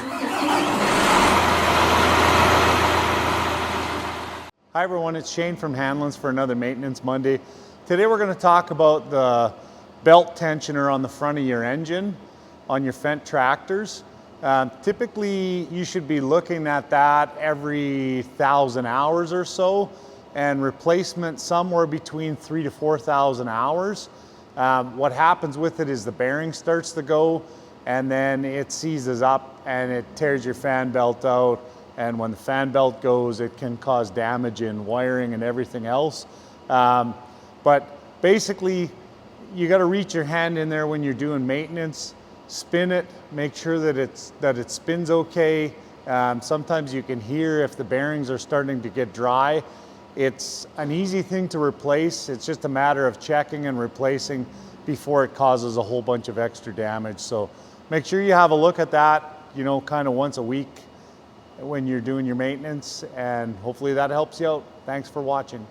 Hi everyone, it's Shane from Hanlon's for another Maintenance Monday. Today we're going to talk about the belt tensioner on the front of your engine on your Fendt tractors. Typically you should be looking at that every 1,000 hours or so, and replacement somewhere between 3,000 to 4,000 hours. What happens with it is the bearing starts to go, and then it seizes up and it tears your fan belt out. And when the fan belt goes, it can cause damage in wiring and everything else. But basically, you got to reach your hand in there when you're doing maintenance, spin it, make sure that it spins okay. Sometimes you can hear if the bearings are starting to get dry. It's an easy thing to replace. It's just a matter of checking and replacing before it causes a whole bunch of extra damage. So make sure you have a look at that, kind of once a week when you're doing your maintenance, and hopefully that helps you out. Thanks for watching.